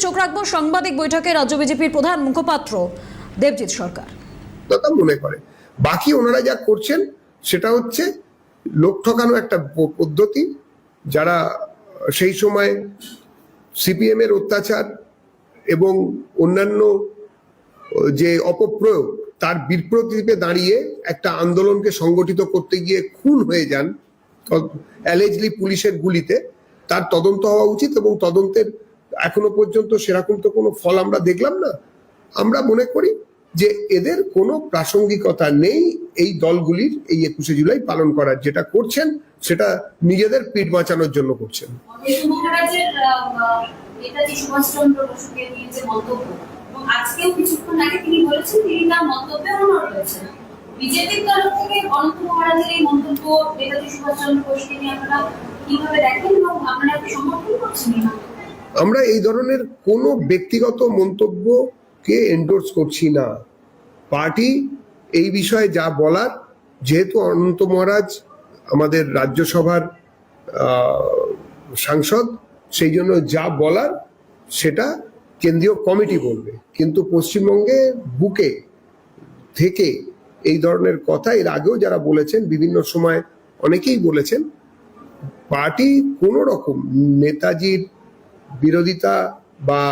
চোখ রাখবো সাংবাদিক বৈঠকে রাজ্য বিজেপির প্রধান মুখপাত্র দেবজিৎ সরকার কথা মনে করে। বাকি ওনারা যা করছেন সেটা হচ্ছে লোক ঠকানো একটা পদ্ধতি। যারা সেই সময় সিপিএম এর অত্যাচার এবং অন্যান্য যে অপপ্রয়োগ তার বিপরীতে দাঁড়িয়ে একটা আন্দোলনকে সংগঠিত করতে গিয়ে খুন হয়ে যান অ্যালেজলি পুলিশের গুলিতে, তার তদন্ত হওয়া উচিত এবং তদন্তের এখনো পর্যন্ত সেরকম তো কোনো ফল আমরা দেখলাম না। আমরা মনে করি যে এদের কোনো প্রাসঙ্গিকতা নেই এই দলগুলির এই 21শে জুলাই পালন করার। যেটা করছেন সেটা নিজেদের পিঠ বাঁচানোর জন্য করছেন। আজকেও কিছুক্ষণ আগে তিনি বলেছেন তিনি তার মন্তব্যে অনড় রয়েছেন। বিজেপির তরফ থেকে অনন্ত মহারাজের এই মন্তব্য নেতাজি সুভাষচন্দ্র বোসকে নিয়ে আপনারা কিভাবে দেখেন এবং আপনারা কি সমর্থন করছেন? আমরা এই ধরনের কোনো ব্যক্তিগত মন্তব্যকে এন্ডোর্স করছি না। পার্টি এই বিষয়ে যা বলার, যেহেতু অনন্ত মহারাজ আমাদের রাজ্যসভার সাংসদ, সেই জন্য যা বলার সেটা কেন্দ্রীয় কমিটি বলবে। কিন্তু পশ্চিমবঙ্গে বুকে থেকে এই ধরনের কথা এর আগেও যারা বলেছেন, বিভিন্ন সময় অনেকেই বলেছেন, পার্টি কোনো রকম নেতাজির বিরোধিতা বা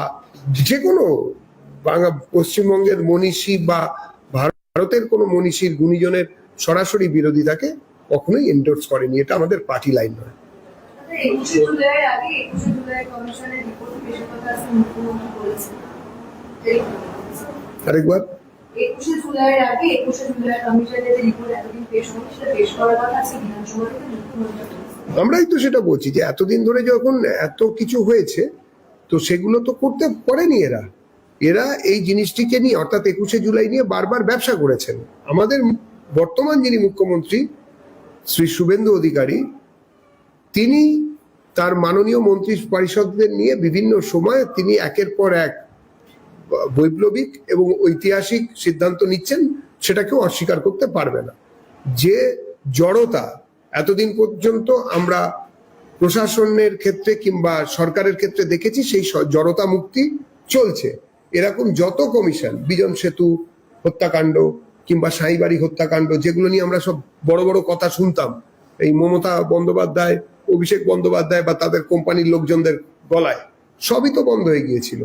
যে কোনো পশ্চিমবঙ্গের মনীষী বা ভারতের কোনো মনীষীর গুণীজনের সরাসরি বিরোধিতাকে কখনোই এন্ডোর্স করেনি। এটা আমাদের পার্টি লাইন নয়। আরেকবার আমরাই তো সেটা বলছি যে এতদিন ধরে যখন এত কিছু হয়েছে তো সেগুলো তো করতে পারেনি এরা। এরা এই জিনিসটিকে নিয়ে অর্থাৎ 21শে জুলাই নিয়ে বারবার ব্যবসা করেছেন। আমাদের বর্তমান যিনি মুখ্যমন্ত্রী শ্রী শুভেন্দু অধিকারী, তিনি তার মাননীয় মন্ত্রী পরিষদদের নিয়ে বিভিন্ন সময় তিনি একের পর এক বৈপ্লবিক এবং ঐতিহাসিক সিদ্ধান্ত নিচ্ছেন, সেটাকেও অস্বীকার করতে পারবে না। যে জড়তা এতদিন পর্যন্ত আমরা প্রশাসনের ক্ষেত্রে কিংবা সরকারের ক্ষেত্রে দেখেছি, সেই জড়তা মুক্তি চলছে। এরকম যত কমিশন, বিজন সেতু হত্যাকাণ্ড কিংবা সাঁইবাড়ি হত্যাকাণ্ড, যেগুলো নিয়ে আমরা সব বড় বড় কথা শুনতাম এই মমতা বন্দ্যোপাধ্যায়, অভিষেক বন্দ্যোপাধ্যায় বা তাদের কোম্পানির লোকজনদের গলায়, সবই তো বন্ধ হয়ে গিয়েছিল।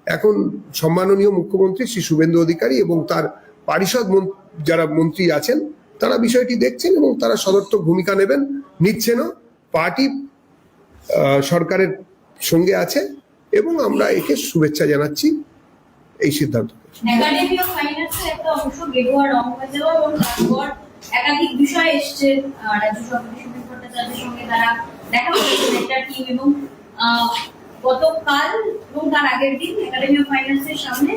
এখন সম্মাননীয় মুখ্যমন্ত্রী শ্রী শুভেন্দু অধিকারী এবং তার পারিষদ যারা মন্ত্রী আছেন তারা বিষয়টি দেখছেন এবং তারা সদর্থক ভূমিকা নেবেন, নিচ্ছেনও। পার্টি সরকারের সঙ্গে আছে এবং আমরা একে শুভেচ্ছা জানাচ্ছি এই সিদ্ধান্ত। একাডেমি অফ ফাইন্যান্সের একটা অংশ গেরুয়া রং হয়ে যাওয়া এবং তারপর একাধিক বিষয় এসছে রাজ্য সভাপতি সুনীল ভট্টাচার্যের সঙ্গে তারা দেখা করেছেন একটা টিম, এবং গতকাল এবং তার আগের দিন একাডেমি অফ ফাইন্যান্সের সামনে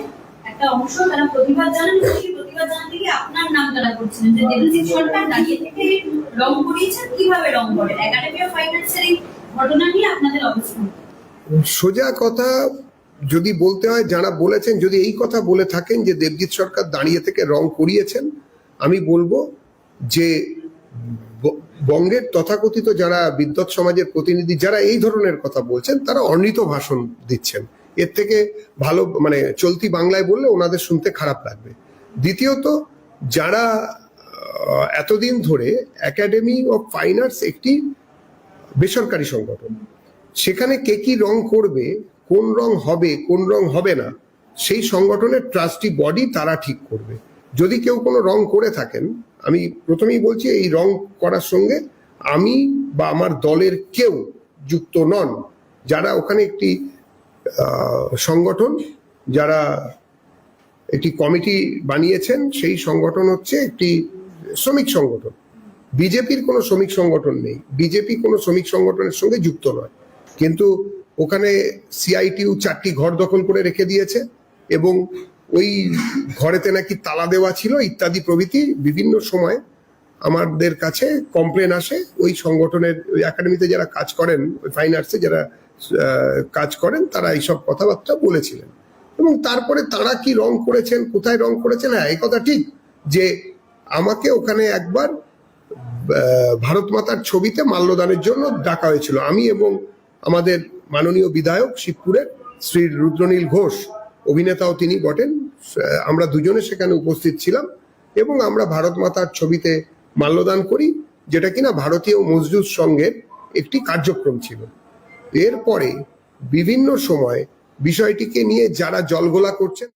একটা অংশ তারা প্রতিবাদ জানান। সেই প্রতিবাদ জানাতে গিয়ে আপনার নাম তারা করছিলেন যে দেবজিৎ সরকার দাঁড়িয়ে থেকে রং করিয়েছেন, কিভাবে রং করেন? একাডেমি অফ ফাইন্যান্সের এই ঘটনা নিয়ে আপনাদের অবস্থান? সোজা কথা যদি বলতে হয়, যারা বলেছেন যদি এই কথা বলে থাকেন যে দেবজিৎ সরকার দাঁড়িয়ে থেকে রং করিয়েছেন, আমি বলবো যে বঙ্গের তথাকথিত যারা বিদ্বৎ সমাজের প্রতিনিধি যারা এই ধরনের কথা বলছেন তারা অনৃত ভাষণ দিচ্ছেন। এর থেকে ভালো মানে চলতি বাংলায় বললে ওনাদের শুনতে খারাপ লাগবে। দ্বিতীয়ত, যারা এতদিন ধরে একাডেমি অফ ফাইন আর্টস একটি বেসরকারি সংগঠন, সেখানে কে কি রং করবে, কোন রং হবে কোন রং হবে না, সেই সংগঠনের ট্রাস্টি বডি তারা ঠিক করবে। যদি কেউ কোনো রং করে থাকেন, আমি প্রথমেই বলছি এই রং করার সঙ্গে আমি বা আমার দলের কেউ যুক্ত নন। যারা ওখানে একটি সংগঠন, যারা একটি কমিটি বানিয়েছেন, সেই সংগঠন হচ্ছে একটি শ্রমিক সংগঠন। বিজেপির কোনো শ্রমিক সংগঠন নেই, বিজেপি কোনো শ্রমিক সংগঠনের সঙ্গে যুক্ত নয়। কিন্তু ওখানে সিআইটিউ 4টি ঘর দখল করে রেখে দিয়েছে এবং ওই ঘরেতে নাকি তালা দেওয়া ছিল ইত্যাদি প্রভৃতি বিভিন্ন সময় আমাদের কাছে কমপ্লেন আসে। ওই সংগঠনের ওই একাডেমিতে যারা কাজ করেন, ওই ফাইন আর্টসে যারা কাজ করেন, তারা এইসব কথাবার্তা বলেছিলেন। এবং তারপরে তারা কি রং করেছেন, কোথায় রং করেছেন, হ্যাঁ এই কথা ঠিক যে আমাকে ওখানে একবার ভারত মাতার ছবিতে মাল্যদানের জন্য ডাকা হয়েছিল। আমি এবং আমাদের মাননীয় বিধায়ক শিবপুরের শ্রী রুদ্রনীল ঘোষ, অভিনেতাও তিনি বটেন। আমরা দুজনে সেখানে উপস্থিত ছিলাম এবং আমরা ভারত মাতার ছবিতে মাল্যদান করি, যেটা কিনা ভারতীয় মজদুর সংঘের একটি কার্যক্রম ছিল। এরপরে বিভিন্ন সময় বিষয়টিকে নিয়ে যারা জলঘোলা করছেন